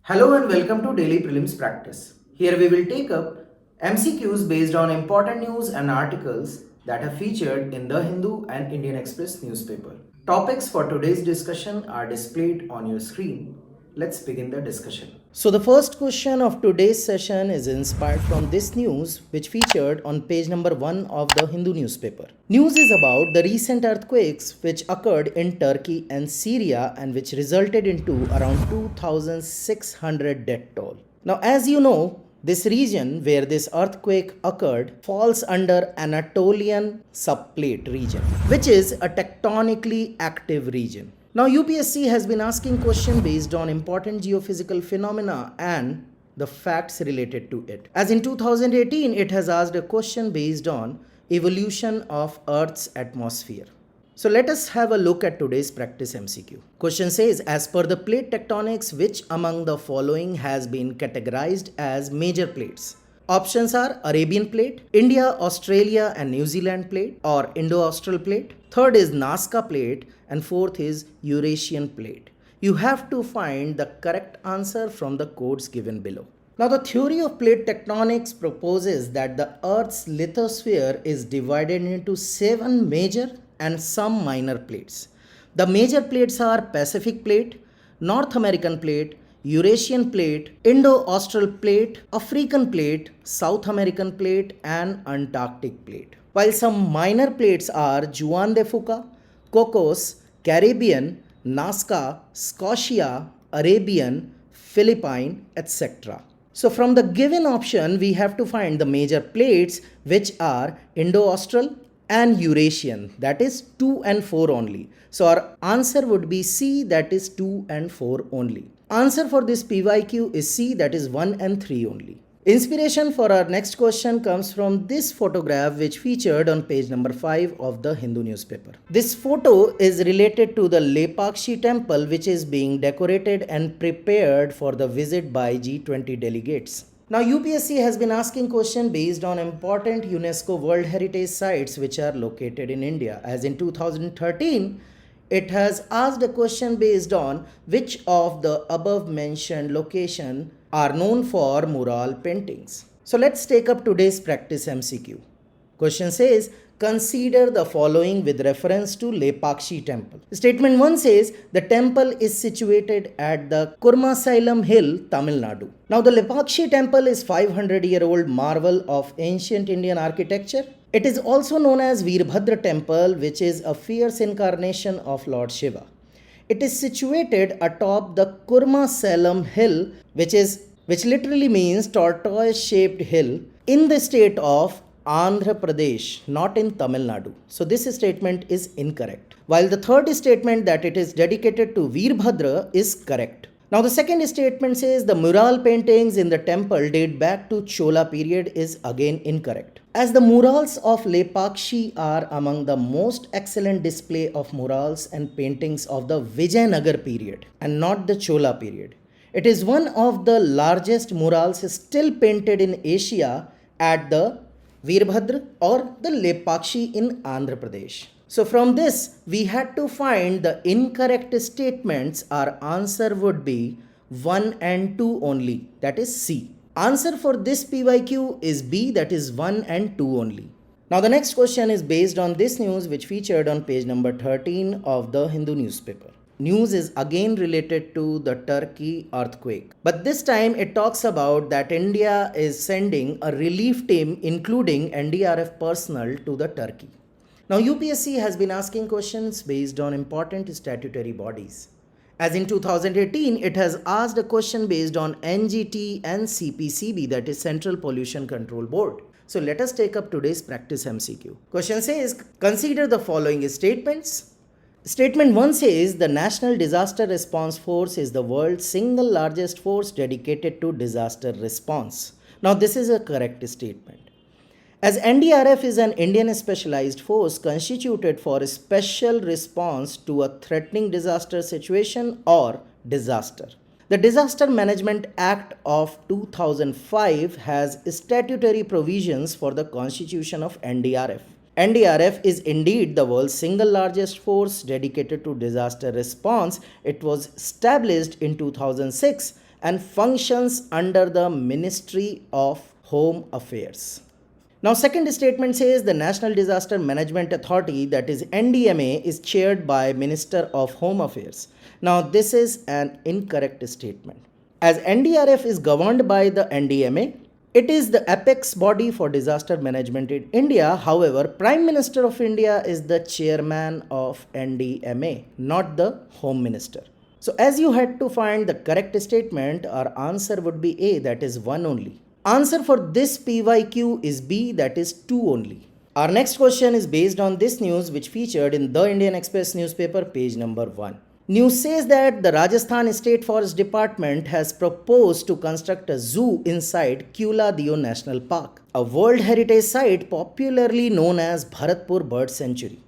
Hello and welcome to Daily Prelims Practice. Here we will take up MCQs based on important news and articles that have featured in The Hindu and Indian Express newspaper. Topics for today's discussion are displayed on your screen. Let's begin the discussion. So, the first question of today's session is inspired from this news, which featured on page number 1 of the Hindu newspaper. News is about the recent earthquakes which occurred in Turkey and Syria and which resulted into around 2,600 death toll. Now, as you know, this region where this earthquake occurred falls under Anatolian subplate region, which is a tectonically active region. Now, UPSC has been asking questions based on important geophysical phenomena and the facts related to it. As in 2018, it has asked a question based on evolution of Earth's atmosphere. So let us have a look at today's practice MCQ. Question says, as per the plate tectonics, which among the following has been categorized as major plates? Options are Arabian plate, India, Australia and New Zealand plate, or Indo-Austral plate. Third is Nazca plate and fourth is Eurasian plate. You have to find the correct answer from the codes given below. Now, the theory of plate tectonics proposes that the Earth's lithosphere is divided into 7 major and some minor plates. The major plates are Pacific plate, North American plate, Eurasian plate, Indo-Austral plate, African plate, South American plate and Antarctic plate. While some minor plates are Juan de Fuca, Cocos, Caribbean, Nazca, Scotia, Arabian, Philippine, etc. So from the given option, we have to find the major plates which are Indo-Austral and Eurasian, that is 2 and 4 only. So our answer would be C, that is 2 and 4 only. Answer for this PYQ is C, that is 1 and 3 only. Inspiration for our next question comes from this photograph which featured on page number 5 of the Hindu newspaper. This photo is related to the Lepakshi temple which is being decorated and prepared for the visit by G20 delegates. Now UPSC has been asking questions based on important UNESCO World Heritage Sites which are located in India. As in 2013, it has asked a question based on which of the above mentioned locations are known for mural paintings. So let's take up today's practice MCQ. Question says, consider the following with reference to Lepakshi temple. Statement 1 says, the temple is situated at the Kurmasalam hill, Tamil Nadu. Now the Lepakshi temple is 500-year-old marvel of ancient Indian architecture. It is also known as Veerbhadra temple, which is a fierce incarnation of Lord Shiva. It is situated atop the Kurmasalam hill, which literally means tortoise-shaped hill, in the state of Andhra Pradesh, not in Tamil Nadu. So this statement is incorrect. While the third statement that it is dedicated to Veerbhadra is correct. Now the second statement says the mural paintings in the temple date back to Chola period is again incorrect. As the murals of Lepakshi are among the most excellent display of murals and paintings of the Vijayanagar period and not the Chola period. It is one of the largest murals still painted in Asia at the Veerbhadra or the Lepakshi in Andhra Pradesh. So from this, we had to find the incorrect statements. Our answer would be 1 and 2 only, that is C. Answer for this PYQ is B, that is 1 and 2 only. Now the next question is based on this news which featured on page number 13 of the Hindu newspaper. News is again related to the Turkey earthquake. But this time it talks about that India is sending a relief team including NDRF personnel to the Turkey. Now UPSC has been asking questions based on important statutory bodies. As in 2018, it has asked a question based on NGT and CPCB, that is Central Pollution Control Board. So let us take up today's practice MCQ. Question says, consider the following statements. Statement 1 says the National Disaster Response Force is the world's single largest force dedicated to disaster response. Now this is a correct statement. As NDRF is an Indian specialized force constituted for a special response to a threatening disaster situation or disaster. The Disaster Management Act of 2005 has statutory provisions for the constitution of NDRF. NDRF is indeed the world's single largest force dedicated to disaster response. It was established in 2006 and functions under the Ministry of Home Affairs. Now, second statement says the National Disaster Management Authority, that is NDMA, is chaired by Minister of Home Affairs. Now, this is an incorrect statement. As NDRF is governed by the NDMA, it is the apex body for disaster management in India. However, Prime Minister of India is the chairman of NDMA, not the Home Minister. So, as you had to find the correct statement, our answer would be A, that is 1 only. Answer for this PYQ is B, that is 2 only. Our next question is based on this news which featured in the Indian Express newspaper, page number 1. News says that the Rajasthan State Forest Department has proposed to construct a zoo inside Keoladeo National Park, a World Heritage Site popularly known as Bharatpur Bird Sanctuary,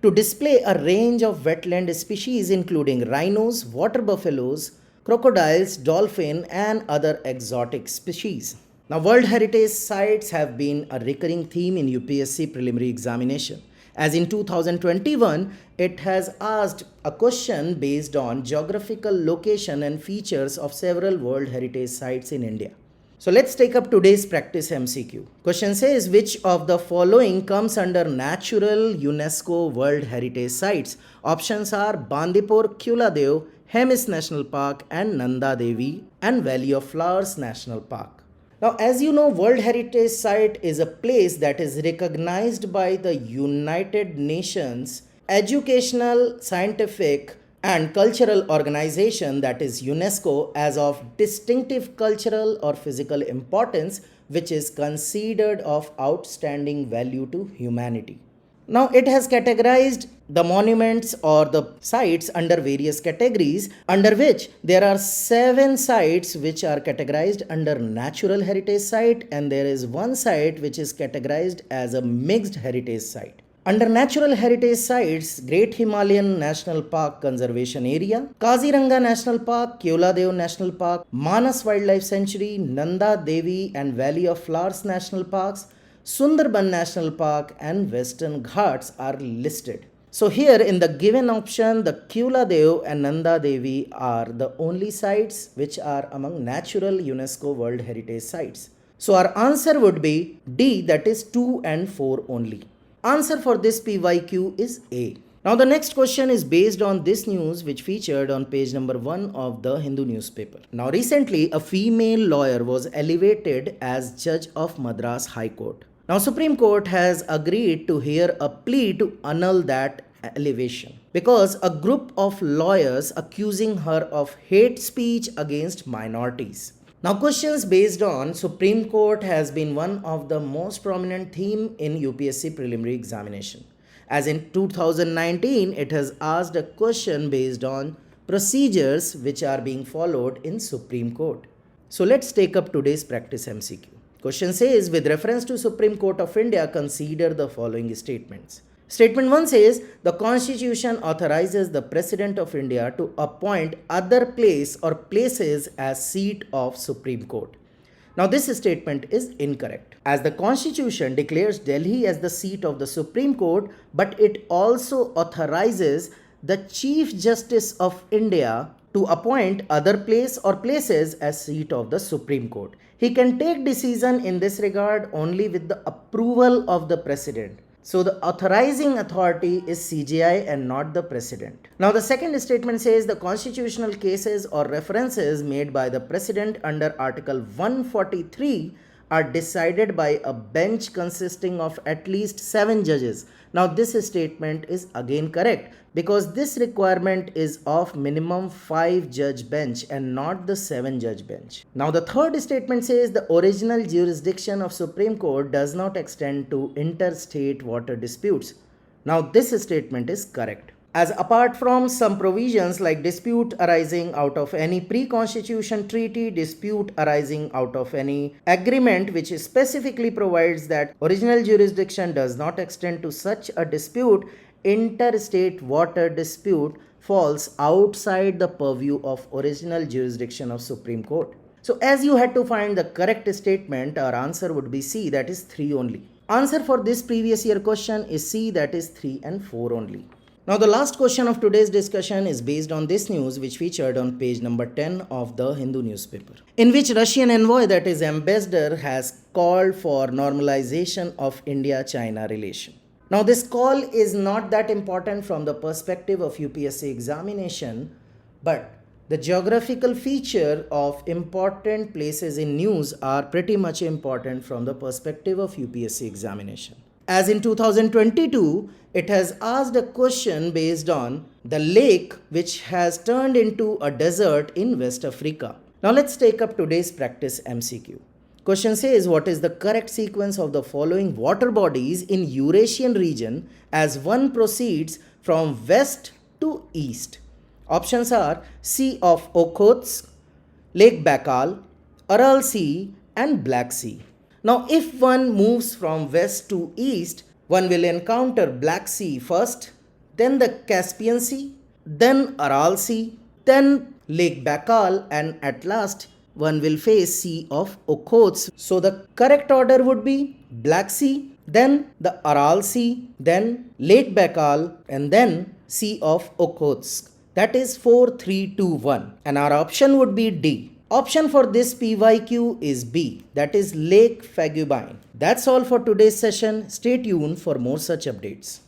to display a range of wetland species including rhinos, water buffaloes, crocodiles, dolphin, and other exotic species. Now, World Heritage Sites have been a recurring theme in UPSC preliminary examination, as in 2021, it has asked a question based on geographical location and features of several World Heritage Sites in India. So let's take up today's practice MCQ. Question says, which of the following comes under natural UNESCO World Heritage Sites? Options are Bandipur, Keoladeo, Hemis National Park, and Nanda Devi and Valley of Flowers National Park. Now, as you know, World Heritage Site is a place that is recognized by the United Nations Educational, Scientific, and Cultural Organization, that is UNESCO, as of distinctive cultural or physical importance, which is considered of outstanding value to humanity. Now, it has categorized the monuments or the sites under various categories, under which there are 7 sites which are categorized under natural heritage site, and there is 1 site which is categorized as a mixed heritage site. Under natural heritage sites, Great Himalayan National Park Conservation Area, Kaziranga National Park, Keoladeo National Park, Manas Wildlife Sanctuary, Nanda Devi and Valley of Flowers National Parks, Sundarban National Park, and Western Ghats are listed. So here in the given option, the Keoladeo and Nanda Devi are the only sites which are among natural UNESCO World Heritage Sites. So our answer would be D, that is 2 and 4 only. Answer for this PYQ is A. Now the next question is based on this news which featured on page number 1 of the Hindu newspaper. Now recently a female lawyer was elevated as judge of Madras High Court. Now Supreme Court has agreed to hear a plea to annul that elevation because a group of lawyers accusing her of hate speech against minorities. Now questions based on Supreme Court has been one of the most prominent theme in UPSC preliminary examination. As in 2019, it has asked a question based on procedures which are being followed in Supreme Court. So let's take up today's practice MCQ. Question says, with reference to Supreme Court of India, consider the following statements. Statement 1 says, the Constitution authorizes the President of India to appoint other place or places as seat of Supreme Court. Now this statement is incorrect, as the Constitution declares Delhi as the seat of the Supreme Court, but it also authorizes the Chief Justice of India to appoint other place or places as seat of the Supreme Court. He can take decision in this regard only with the approval of the President. So the authorizing authority is CJI and not the President. Now the second statement says the constitutional cases or references made by the President under Article 143 are decided by a bench consisting of at least 7 judges. Now this statement is again correct because this requirement is of minimum 5 judge bench and not the 7 judge bench. Now the third statement says the original jurisdiction of Supreme Court does not extend to interstate water disputes. Now this statement is correct, as apart from some provisions like dispute arising out of any pre-constitution treaty, dispute arising out of any agreement which specifically provides that original jurisdiction does not extend to such a dispute, interstate water dispute falls outside the purview of original jurisdiction of Supreme Court. So as you had to find the correct statement, our answer would be C, that is 3 only. Answer for this previous year question is C, that is 3 and 4 only. Now, the last question of today's discussion is based on this news, which featured on page number 10 of the Hindu newspaper, in which Russian envoy, that is ambassador, has called for normalization of India-China relation. Now, this call is not that important from the perspective of UPSC examination, but the geographical feature of important places in news are pretty much important from the perspective of UPSC examination. As in 2022, it has asked a question based on the lake which has turned into a desert in West Africa. Now let's take up today's practice MCQ. Question says, what is the correct sequence of the following water bodies in Eurasian region as one proceeds from west to east? Options are Sea of Okhotsk, Lake Baikal, Aral Sea and Black Sea. Now, if one moves from west to east, one will encounter Black Sea first, then the Caspian Sea, then Aral Sea, then Lake Baikal, and at last one will face Sea of Okhotsk. So the correct order would be Black Sea, then the Aral Sea, then Lake Baikal, and then Sea of Okhotsk. That is 4, 3, 2, 1. And our option would be D. Option for this PYQ is B, that is Lake Fagubine. That's all for today's session. Stay tuned for more such updates.